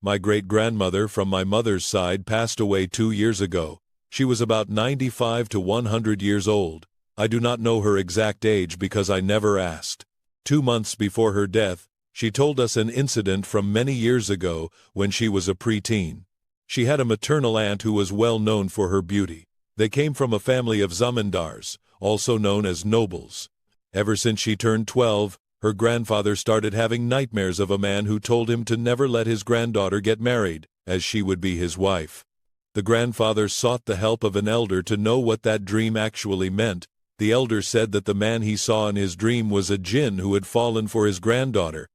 My great-grandmother from my mother's side passed away 2 years ago. She was about 95 to 100 years old. I do not know her exact age because I never asked. 2 months before her death, she told us an incident from many years ago when she was a preteen. She had a maternal aunt who was well known for her beauty. They came from a family of zamindars, also known as nobles. Ever since she turned 12, her grandfather started having nightmares of a man who told him to never let his granddaughter get married, as she would be his wife. The grandfather sought the help of an elder to know what that dream actually meant. The elder said that the man he saw in his dream was a jinn who had fallen for his granddaughter.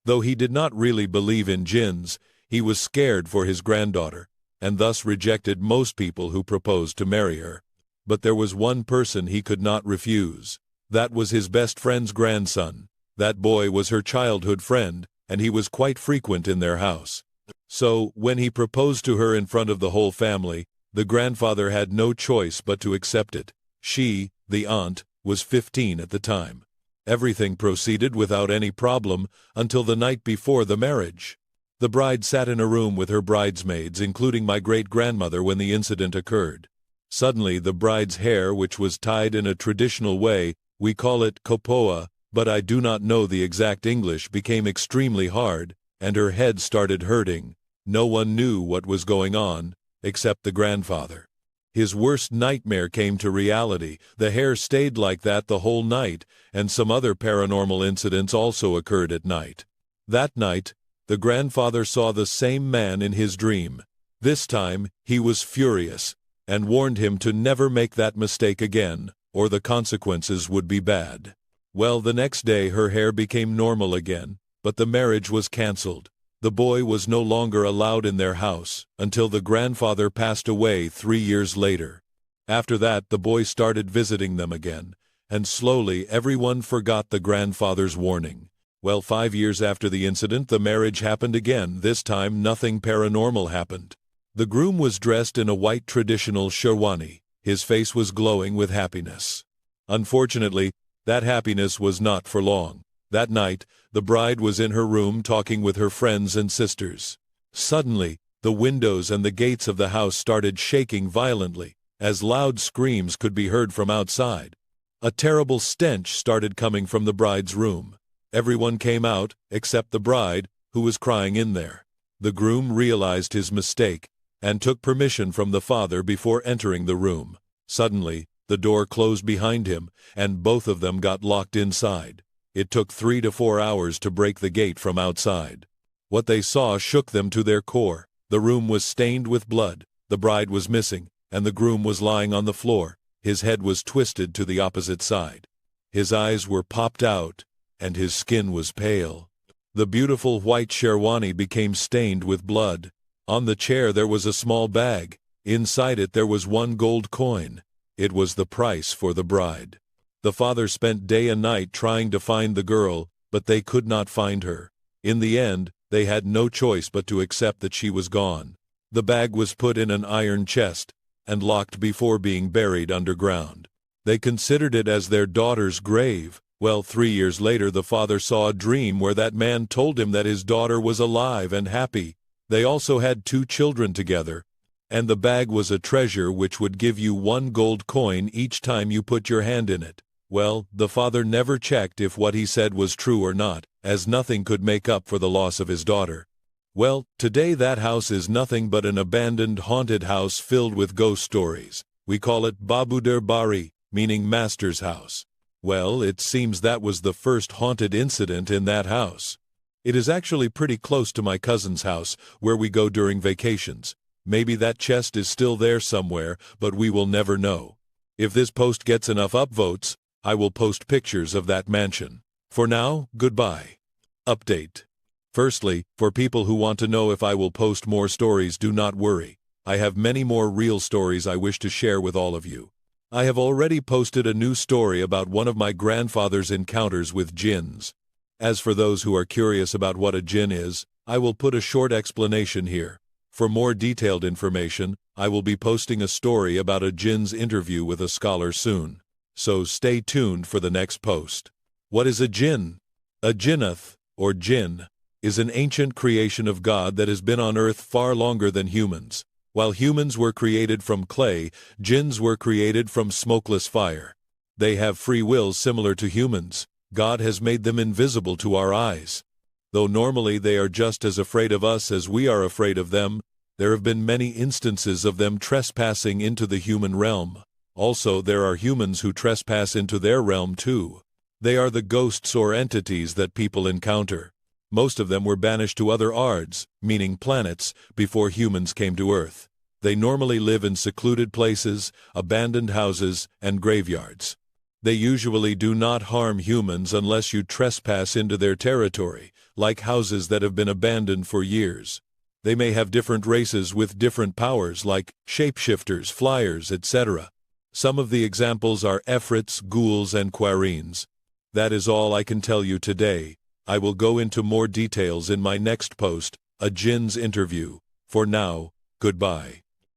Though he did not really believe in jinns, he was scared for his granddaughter, and thus rejected most people who proposed to marry her. But there was one person he could not refuse. That was his best friend's grandson. That boy was her childhood friend, and he was quite frequent in their house. So, when he proposed to her in front of the whole family, the grandfather had no choice but to accept it. She, the aunt, was 15 at the time. Everything proceeded without any problem until the night before the marriage. The bride sat in a room with her bridesmaids, including my great-grandmother, when the incident occurred. Suddenly, the bride's hair, which was tied in a traditional way, we call it kopoa, but I do not know the exact English, became extremely hard, and her head started hurting. No one knew what was going on, except the grandfather. His worst nightmare came to reality. The hair stayed like that the whole night, and some other paranormal incidents also occurred at night. That night, the grandfather saw the same man in his dream. This time, he was furious, and warned him to never make that mistake again, or the consequences would be bad. Well, the next day her hair became normal again, but the marriage was cancelled. The boy was no longer allowed in their house, until the grandfather passed away 3 years later. After that, the boy started visiting them again, and slowly everyone forgot the grandfather's warning. Well, 5 years after the incident, the marriage happened again. This time, nothing paranormal happened. The groom was dressed in a white traditional sherwani. His face was glowing with happiness. Unfortunately, that happiness was not for long. That night, the bride was in her room talking with her friends and sisters. Suddenly, the windows and the gates of the house started shaking violently, as loud screams could be heard from outside. A terrible stench started coming from the bride's room. Everyone came out, except the bride, who was crying in there. The groom realized his mistake, and took permission from the father before entering the room. Suddenly, the door closed behind him, and both of them got locked inside. It took 3 to 4 hours to break the gate from outside. What they saw shook them to their core. The room was stained with blood, the bride was missing, and the groom was lying on the floor. His head was twisted to the opposite side. His eyes were popped out, and his skin was pale. The beautiful white sherwani became stained with blood. On the chair there was a small bag. Inside it there was 1 gold coin. It was the price for the bride. The father spent day and night trying to find the girl, but they could not find her. In the end, they had no choice but to accept that she was gone. The bag was put in an iron chest and locked before being buried underground. They considered it as their daughter's grave. Well, 3 years later the father saw a dream where that man told him that his daughter was alive and happy. They also had 2 children together, and the bag was a treasure which would give you 1 gold coin each time you put your hand in it. Well, the father never checked if what he said was true or not, as nothing could make up for the loss of his daughter. Well, today that house is nothing but an abandoned haunted house filled with ghost stories. We call it Babuder Bari, meaning master's house. Well, it seems that was the first haunted incident in that house. It is actually pretty close to my cousin's house, where we go during vacations. Maybe that chest is still there somewhere, but we will never know. If this post gets enough upvotes, I will post pictures of that mansion. For now, goodbye. Update. Firstly, for people who want to know if I will post more stories, do not worry. I have many more real stories I wish to share with all of you. I have already posted a new story about one of my grandfather's encounters with jinns. As for those who are curious about what a jinn is, I will put a short explanation here. For more detailed information, I will be posting a story about a jinn's interview with a scholar soon. So stay tuned for the next post. What is a jinn? A jinnath, or jinn, is an ancient creation of God that has been on earth far longer than humans. While humans were created from clay, jinns were created from smokeless fire. They have free will similar to humans. God has made them invisible to our eyes. Though normally they are just as afraid of us as we are afraid of them, there have been many instances of them trespassing into the human realm. Also, there are humans who trespass into their realm too. They are the ghosts or entities that people encounter. Most of them were banished to other ards, meaning planets, before humans came to Earth. They normally live in secluded places, abandoned houses, and graveyards. They usually do not harm humans unless you trespass into their territory, like houses that have been abandoned for years. They may have different races with different powers like shapeshifters, flyers, etc. Some of the examples are efrits, ghouls, and quarines. That is all I can tell you today. I will go into more details in my next post, a Jinn's interview. For now, goodbye.